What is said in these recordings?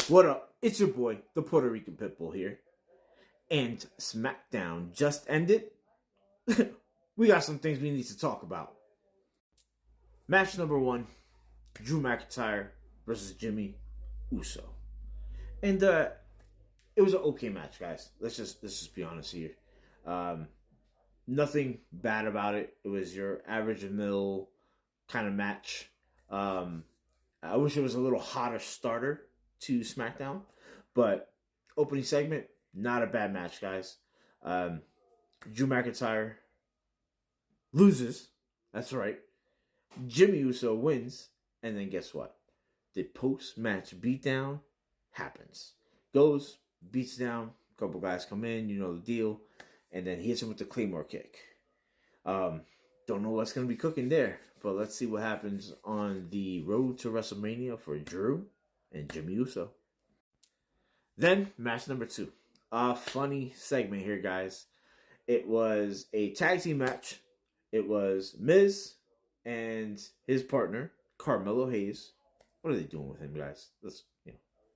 What up? It's your boy, the Puerto Rican Pitbull here. And SmackDown just ended. We got some things we need to talk about. Match number 1, Drew McIntyre versus Jimmy Uso. And it was an okay match, guys. Let's just be honest here. Nothing bad about it. It was your average and middle kind of match. I wish it was a little hotter starter to SmackDown, but opening segment, not a bad match, guys. Drew McIntyre loses. That's right. Jimmy Uso wins, and then guess what? The post-match beatdown happens. Goes, beats down, a couple guys come in, you know the deal, and then he hits him with the Claymore kick. Don't know what's going to be cooking there, but let's see what happens on the road to WrestleMania for Drew and Jimmy Uso. Then, match number 2. A funny segment here, guys. It was a tag team match. It was Miz and his partner, Carmelo Hayes. What are they doing with him, guys?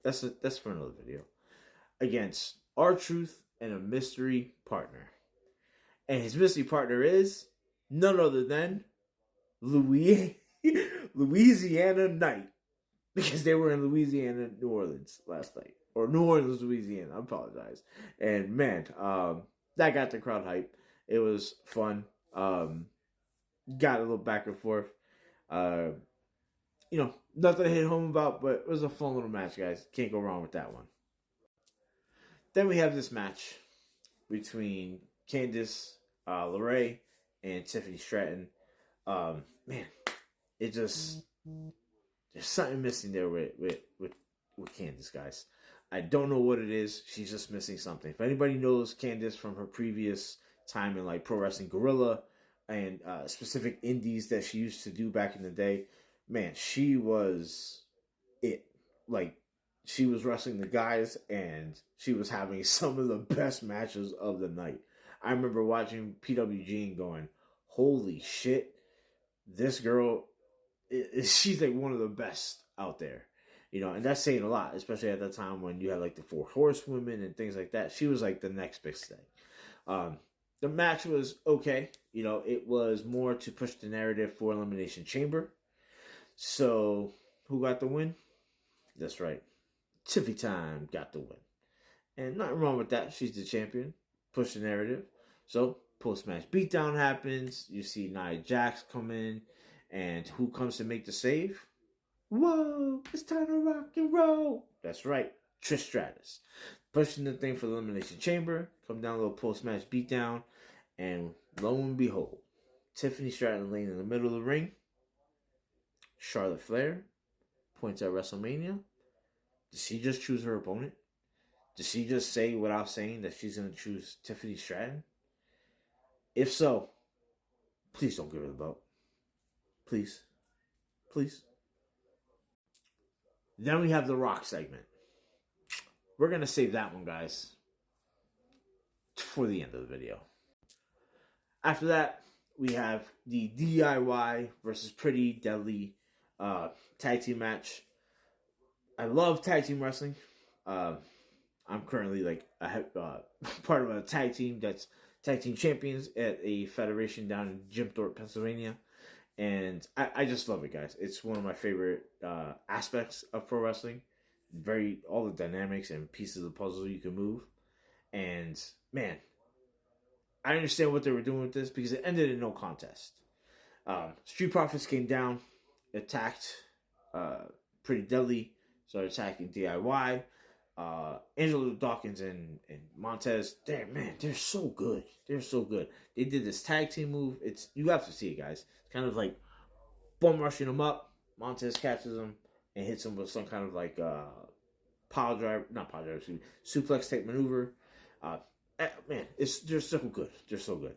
That's for another video. Against R-Truth and a mystery partner. And his mystery partner is none other than Louisiana Night. Because they were in Louisiana, New Orleans last night. Or New Orleans, Louisiana. I apologize. And man, that got the crowd hype. It was fun. Got a little back and forth. Nothing to hit home about, but it was a fun little match, guys. Can't go wrong with that one. Then we have this match between Candice LeRae and Tiffany Stratton. Man, it just there's something missing there with Candice, guys. I don't know what it is. She's just missing something. If anybody knows Candice from her previous time in like Pro Wrestling Guerrilla and specific indies that she used to do back in the day, man, she was it. Like, she was wrestling the guys and she was having some of the best matches of the night. I remember watching PWG and going, holy shit, this girl, she's like one of the best out there. And that's saying a lot, especially at that time when you had like the 4 Horsewomen and things like that. She was like the next big thing. The match was okay. It was more to push the narrative for Elimination Chamber. So, who got the win? That's right. Tiffy Time got the win. And nothing wrong with that. She's the champion. Push the narrative. So, post-match beatdown happens. You see Nia Jax come in. And who comes to make the save? Whoa, it's time to rock and roll. That's right. Trish Stratus. Pushing the thing for the Elimination Chamber. Come down a little post-match beatdown. And lo and behold, Tiffany Stratton laying in the middle of the ring. Charlotte Flair points at WrestleMania. Did she just choose her opponent? Did she just say without saying that she's going to choose Tiffany Stratton? If so, please don't give her the belt. Please. Please. Then we have the Rock segment. We're going to save that one, guys, for the end of the video. After that, we have the DIY versus Pretty Deadly tag team match. I love tag team wrestling. I'm currently like part of a tag team that's tag team champions at a federation down in Jim Thorpe, Pennsylvania. And I just love it, guys. It's one of my favorite aspects of pro wrestling. All the dynamics and pieces of the puzzle you can move. And man, I understand what they were doing with this because it ended in no contest. Street Profits came down, attacked Pretty Deadly, started attacking DIY. Angelo Dawkins and Montez, they're so good. They're so good. They did this tag team move. You have to see it, guys. It's kind of like bum rushing them up. Montez catches him and hits him with some kind of like suplex type maneuver. Man, they're so good. They're so good.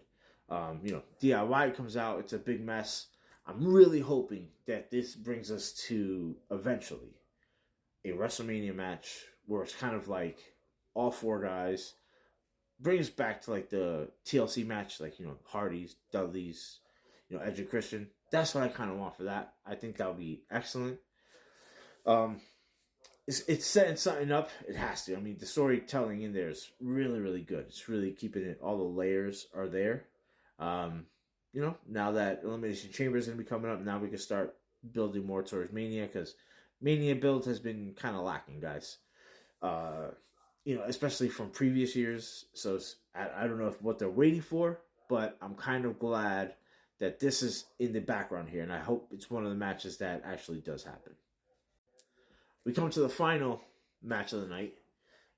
DIY comes out. It's a big mess. I'm really hoping that this brings us to eventually a WrestleMania match where it's kind of like all 4 guys. Brings back to like the TLC match, like, Hardys, Dudleys, Edge and Christian. That's what I kind of want for that. I think that would be excellent. it's setting something up. It has to. I mean, the storytelling in there is really, really good. It's really keeping it. All the layers are there. Um, now that Elimination Chamber is going to be coming up, now we can start building more towards Mania, because Mania build has been kind of lacking, guys. Uh, especially from previous years. So I don't know what they're waiting for, but I'm kind of glad that this is in the background here, and I hope it's one of the matches that actually does happen. We come to the final match of the night.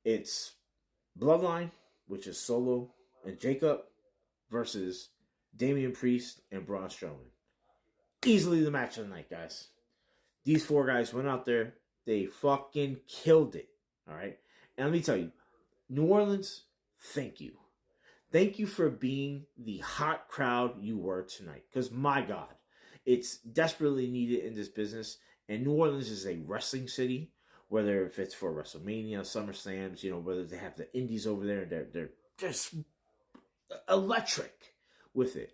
It's Bloodline, which is Solo and Jacob, versus Damian Priest and Braun Strowman. Easily the match of the night, guys. These four guys went out there. They fucking killed it. All right? And let me tell you, New Orleans, thank you. Thank you for being the hot crowd you were tonight. Because, my God, it's desperately needed in this business. And New Orleans is a wrestling city, whether if it's for WrestleMania, SummerSlams, whether they have the indies over there, they're just electric with it.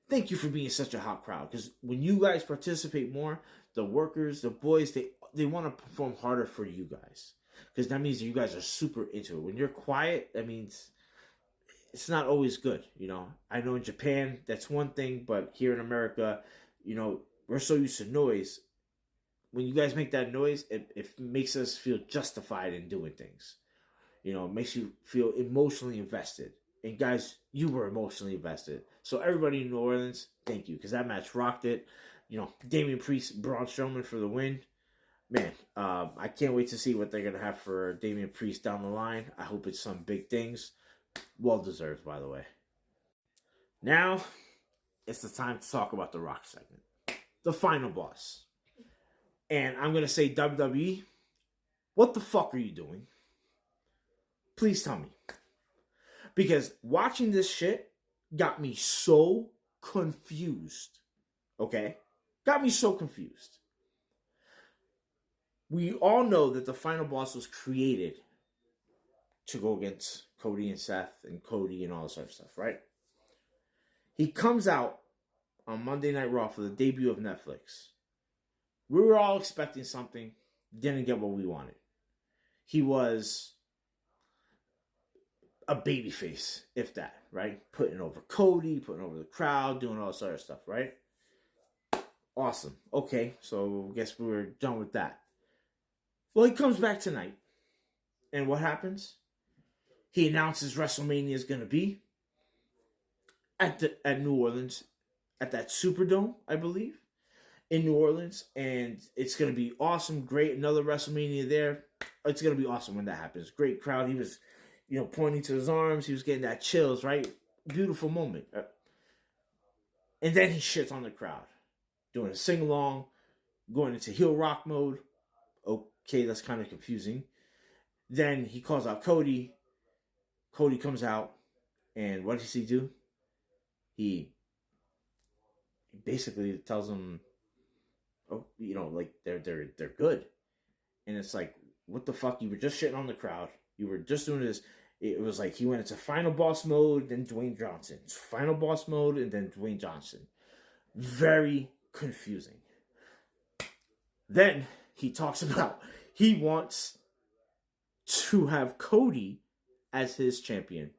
Thank you for being such a hot crowd, because when you guys participate more, the workers, the boys, they want to perform harder for you guys, because that means you guys are super into it. When you're quiet, that means it's not always good. I know in Japan that's one thing, but here in America, we're so used to noise. When you guys make that noise, it makes us feel justified in doing things. It makes you feel emotionally invested. And guys, you were emotionally invested. So everybody in New Orleans, thank you, because that match rocked it. Damian Priest, Braun Strowman for the win. Man, I can't wait to see what they're going to have for Damian Priest down the line. I hope it's some big things. Well deserved, by the way. Now, it's the time to talk about the Rock segment. The final boss. And I'm going to say, WWE, what the fuck are you doing? Please tell me. Because watching this shit got me so confused. Okay? Got me so confused. We all know that the final boss was created to go against Cody and Seth and Cody and all this other stuff, right? He comes out on Monday Night Raw for the debut of Netflix. We were all expecting something, didn't get what we wanted. He was a babyface, if that, right? Putting over Cody, putting over the crowd, doing all this other stuff, right? Awesome. Okay, so I guess we were done with that. Well, he comes back tonight. And what happens? He announces WrestleMania is going to be at New Orleans, at that Superdome, I believe, in New Orleans. And it's going to be awesome, great. Another WrestleMania there. It's going to be awesome when that happens. Great crowd. He was, pointing to his arms. He was getting that chills, right? Beautiful moment. And then he shits on the crowd, doing a sing-along, going into heel rock mode. Okay, that's kind of confusing. Then he calls out Cody. Cody comes out, and what does he do? He basically tells him, like they're good. And it's like, what the fuck? You were just shitting on the crowd. You were just doing this. It was like he went into final boss mode, then Dwayne Johnson. Final boss mode, and then Dwayne Johnson. Very confusing. Then he talks about he wants to have Cody as his champion.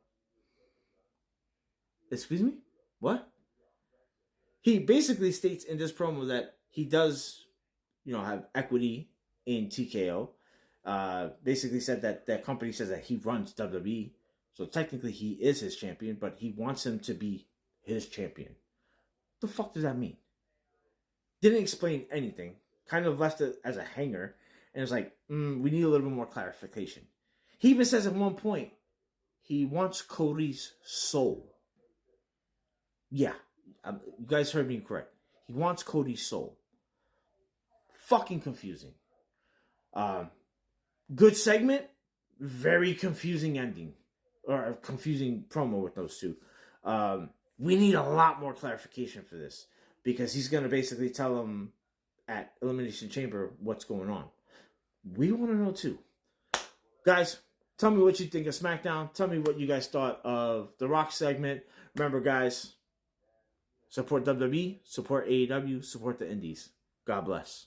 Excuse me? What? He basically states in this promo that he does, have equity in TKO. Basically said that company says that he runs WWE. So technically he is his champion, but he wants him to be his champion. What the fuck does that mean? Didn't explain anything. Kind of left it as a hanger. And it's like, we need a little bit more clarification. He even says at one point, he wants Cody's soul. Yeah, you guys heard me correct. He wants Cody's soul. Fucking confusing. Good segment, very confusing ending. Or a confusing promo with those two. We need a lot more clarification for this. Because he's going to basically tell him at Elimination Chamber what's going on. We want to know too. Guys, tell me what you think of SmackDown. Tell me what you guys thought of the Rock segment. Remember, guys, support WWE, support AEW, support the Indies. God bless.